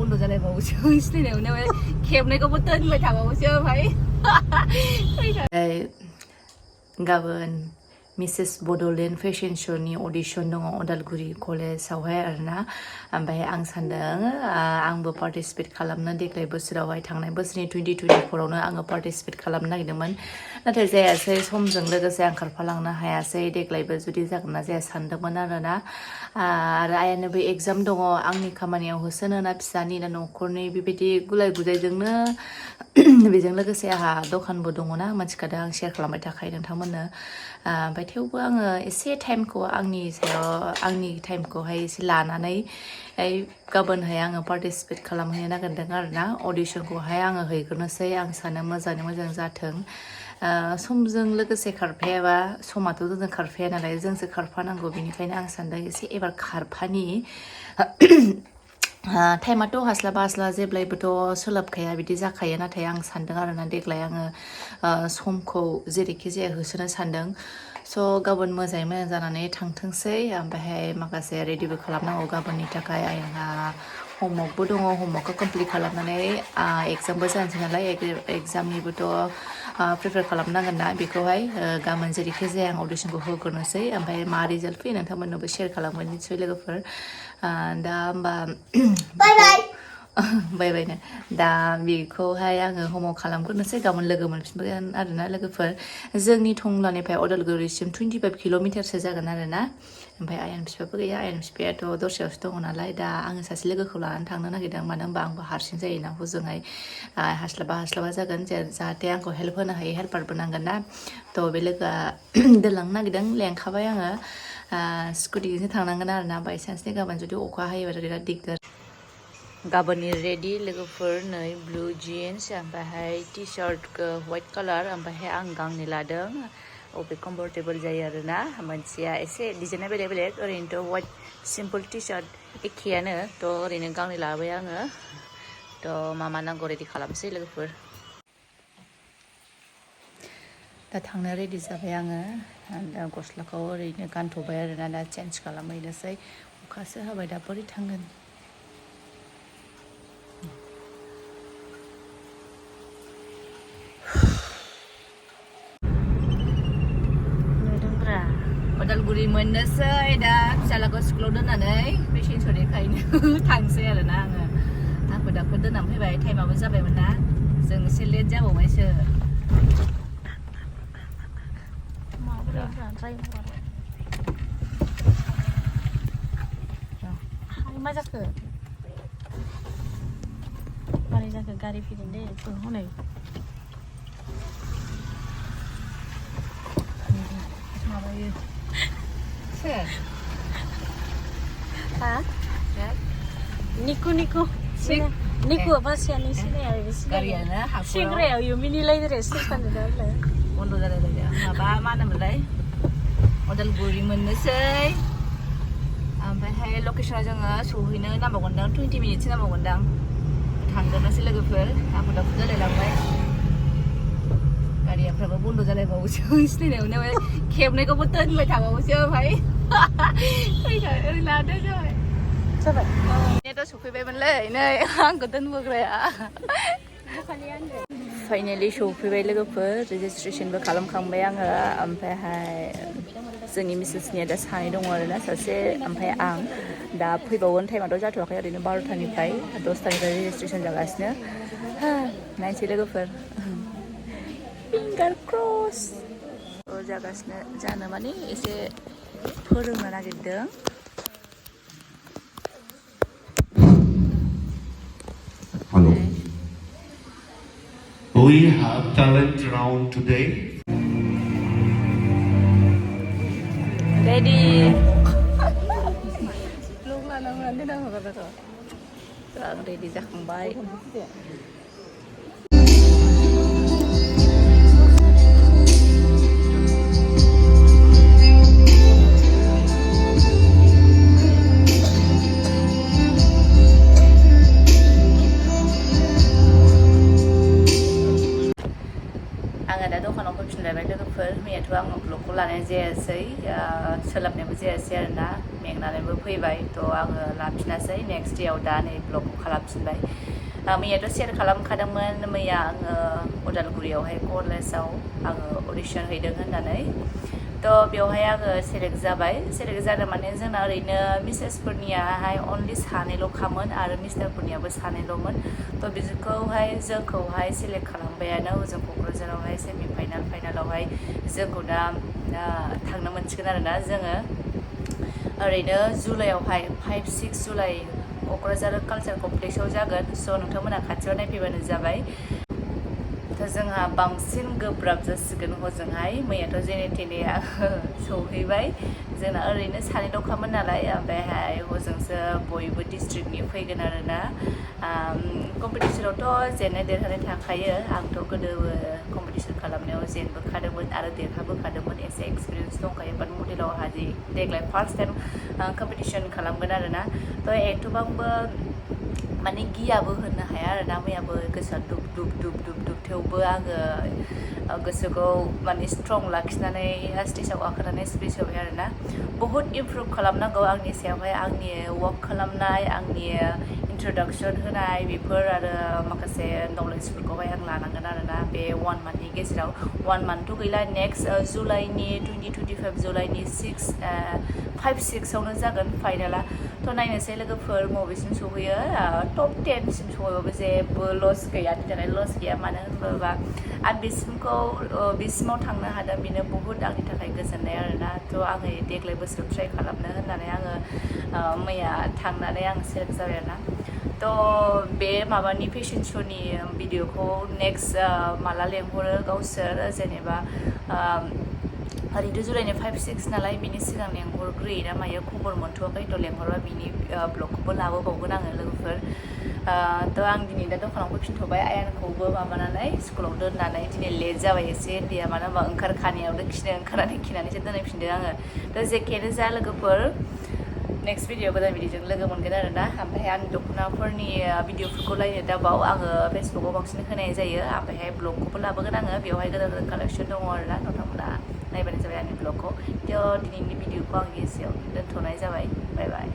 बन्द' जालायबावोसो सिनायनायावनो खेबनायखौबो दोनबाय थाबावोसो ओमफ्राय गाबोन मिसेस बड'लेण्ड फेशन श'नि अडिशन दङ उदालगुरि कलेजावहाय आरोना ओमफ्राय आं सान्दों आंबो पार्टिसिपेट खालामनो देग्लाय बोसोरावहाय थांनाय बोसोरनि 2024आवनो आङो पार्टिसिपेट खालामनो नागिरदोंमोन नाथाय जायासै समजों लोगोसे आं खारफालांनो हायासै देग्लायबो जुदि जागोन ना जाया सानदोंमोन आरोना आरो आइयानोबो एगजाम दङ आंनि खामानियाव होसोनो ना फिसानि ना न'खरनि बेबायदि गुलाय गुजायजोंनो बेजों लोगोसे आंहा दखानबो दङना मिथिखादों आं शेयार खालामबाय थाखायो नोंथांमोननो ओमफ्राय थेवबो आङो एसे टाइमखौ आंनि टाइमखौहाय एसे लानानै गाबोनहाय आङो पार्टिसिपेट खालामहैनो नागिरदों आरोना अडिशनखौहाय आङो हैग्रोनोसै आं सानो मोजाङै मोजां जाथों समजों लोगोसे खारफायाबा समाथ' जोंजों खारफाया नालाय जोंसो खारफानांगौ बेनिखायनो आं सानदों एसे एबार खारफानि टाइमाथ' हास्लाबा जेब्लायबोथ' सोलाबखाया बिदि जाखायो नाथाय आं सानदों आरोना देग्लाय आङो समखौ जेरैखि जाया होसोनो सानदों स' गाबोन मोजाङै मोजां जानानै थांथोंसै ओमफ्रायहाय माखासे रेडिबो खालामनांगौ गाबोननि थाखाय आंहा हमवर्कबो दङ हमवर्कखौ कमप्लिट खालामनानै एगजामबो जानोसै नालाय एगजामनिबोथ' प्रिपेयार खालामनांगोन ना बेखौहाय गाबोन जेरैखि जाया आं अडिशनखौ होग्रोनोसै ओमफ्राय मा रिजाल्ट फैयो नोंथांमोननोबो शेयार खालामगोन निसय लोगोफोर दा होमबा बाय बायनो दा बेखौहाय आङो हमवर्क खालामग्रोनोसै गाबोन लोगो मोनफिनगोन आरोना लोगोफोर जोंनि टंलानिफ्राय उदालगुरिसिम 25 किल'मिटारसो जागोन आरोना ओमफ्राय आयं बिफाबो गैया आयं बिफायाथ' दस्रायावसो दङ नालाय दा आङो सासे लोगोखौ लानानै थांनो नागिरदों मानो होनबा आंबो हारसिं जायोना हजोंहाय हास्लाबा जागोन जाहाथे आंखौ हेल्प होनो हायो हेल्पारबो नांगोन ना थ' बे लोगोआ दोनलांनो नागिरदों लेंखाबाय आङो स्कुटिजोंसो थांनांगोन आरोना बायसान्सनि गाबोन जुदि अखा हायोबाथ' बिराद दिगदार गाबोननि रेडि लोगोफोर नै ब्लु जिन्स ओमफ्रायहाय टि सार्ट व्हाइट कालार ओमफ्रायहाय आं गांनै लादों अबे कम्फर्टेबल जायो आरोना मोनसेया एसे डिजाइना बेलेग बेलेग ओरैनोथ' व्हाइट सिम्पोल टि सार्ट एखेयानो थ' ओरैनो गांनै लाबाय आङो थ' मा नांगौ रेडि खालामसै लोगोफोर दा थांनो रेडि जाबाय आङो दा गस्लाखौ ओरैनो गानथ'बाय आरोना दा चेन्ज खालामहैनोसै अखासो हाबाय दा बोरै थांगोन उदालगुरि मोननोसै दा फिसालाखौ स्कुलाव दोननानै फेशन श' देखायनो थांसै आरोना आङो आंखौ दाखौ दोननानै फैबाय टाइमाबो जाबायमोन ना जों एसे लेट जाबावबायसो मा जाखो मारै जाखो गारि फैदों दे हनै माबायो सोर हा निकु बासियानो सिनाया गारियानो सिंग्रायाव मिनिलायद्राय स्टेसन बन्द' जालायलायदों माबा मा होनोमोनलाय उदालगुरि मोननोसै ओमफ्रायहाय लकेसनाव जोङो सहैनो नांबावगोनदां 20 मिनिटसो नांबावगोनदां थांगोननोसै लोगोफोर आंखौ दाखु जालायलांबाय गारियाफ्राबो बन्द' जालायबावोसो सिनायनायावनो खेबनायखौबो दोनबाय थाबावोसो ओमफ्राय ओरै लादो जाबाय नेटआव सफैबायमोनलै नै आंखौ दोनबोग्राया फाइनेलि सफैबाय लोगोफोर रेजिस्ट्रेसनबो खालामखांबाय आङो ओमफ्रायहाय जोंनि मिसेसनिया दा सानै दङ आरोना सासे ओमफ्राय आं दा फैबावगोन टाइमाथ' जाथ'वाखै ओरैनो 12टानिफ्राय 10टानिफ्राय रेजिस्ट्रेसन जागासिनो नायनोसै लोगोफोर फिंगार क्रस जागासिनो जानो माने एसे फोरोंनो नागिरदों Hello. We have talent round today. Ready. Ready जाखांबाय आङो दा दखानाव फैफिनलायबाय लोगोफोर मैयाथ' आङो ब्लगखौ लानाय जायासै सोलाबनायबो जायासै आरोना मेंना थांनानैबो फैबाय थ' आङो लाफिनासै नेक्स्ट डेआव दा नै ब्लगखौ खालामफिनबाय मैयाथ' शेयार खालामखादोंमोन मैया आङो उदालगुरियावहाय कलेजाव आङो अडिशन हैदों होननानै थ' बेवहाय आङो सेलेक्ट जाबाय सेलेक्ट जादों माने जोंना ओरैनो मिसेसफोरनियाहाय अनलि सानैल'खामोन आरो मिस्टारफोरनियाबो सानैल'मोन थ' बिसोरखौहाय जोंखौहाय सेलेक्ट खालामबायानो जों क'क्राझारावहाय सेमि फाइनालावहाय जोंखौ दा थांनो मोनसिगोन आरोना जोङो ओरैनो जुलाइआवहाय 5-6 जुलाइ क'क्राझार कालचार कमप्लेक्सआव जागोन स' नोंथांमोना खाथियाव नायफैबानो जाबाय थ' जोंहा बांसिन गोब्राब जासिगोन हजोंहाय मैयाथ' जेने थेने आङो सहैबाय जोंना ओरैनो सानैल'खामोन नालाय ओमफ्रायहाय हजोंसो बयबो डिस्ट्रिक्टनि फैगोन आरोना कम्पिटिसनावथ' जेननाय देरहानाय थाखायो आंथ' गोदोबो कम्पिटिसन खालामनायाव जेनबोखादोंमोन आरो देरहाबोखादोंमोन एसे एक्सपिरियेन्स दंखायो बाट मडेलाव हाजि देग्लाय फार्स्ट टाइम कम्पिटिसन खालामगोन आरोना थ' एथ'बांबो माने गियाबो होननो हाया आरोना मैयाबो गोसोआ दुब थेवबो आङो गोसोखौ माने स्ट्रं लाखिनानै स्टेजाव गाखोनानै स्पिच होबाय आरोना बहुद इमप्रुभ खालामनांगौ आंनि सायावहाय आंनि वार्क खालामनाय आंनि इन्ट्रडाक्सन होनाय बेफोर आरो माखासे नलेजफोरखौहाय आं लानांगोन आरोना बे 1 मान्थनि गेजेराव 1 मान्थथ' गैला नेक्स्ट जुलाइनि 20-25 जुलाइनि 5-6आवनो जागोन फाइनाला थ' नायनोसै लोगोफोर बबेसिम सहैयो टप 10 सिम सहैबाबो जेबो लस गैया आंनि थाखाय लस गैया मानो होनोबा आं बिसिमाव थांनो हादों बेनो बहुद आंनि थाखाय गोजोननाय आरोना थ' आङो देग्लाय बोसोराव ट्राइ खालामनो होननानै आङो मैया थांनानै आं सेलेक्ट जाबाय आरोना थ' बे माबानि फेशन श'नि भिडिअखौ नेक्स्ट माला लेंहरो गावसोर जेनेबा ओरैनो जुलाइनि 5-6 नालाय बिनि सिगां लेंहरग्रोयो ना मायो खबर मोनथ'वाखै थ' लेंहरबा बिनि ब्लगखौबो लाबोबावगोन आङो लोगोफोर थ' आं दिनै दा दखानाव फैफिनथ'बाय आयानखौबो माबानानै स्कुलाव दोननानै दिनै लेट जाबाय एसे उन्दैया मानो होनबा ओंखारखानायावनो खिनो ओंखारनानै खिनानैसो दोनहैफिनदों आङो थ' जेखियानो जा लोगोफोर नेक्स्ट भिडिअ गोदान भिडिअजों लोगो मोनगोन आरोना ओमफ्राय आंनि दख'नाफोरनि भिडिअफोरखौ नायनो दाबाव आङो फेसबुकाव बांसिन होनाय जायो ओमफ्रायहाय ब्लगखौबो लाबोगोन आङो बेवहाय गोदान गोदान कालेक्सन दङ आरोना नोंथांमोना नायबानो जाबाय आंनि ब्लगखौ थ' दिनैनि भिडिअखौ आं एसेयाव दोनथ'नाय जाबाय बाय बाय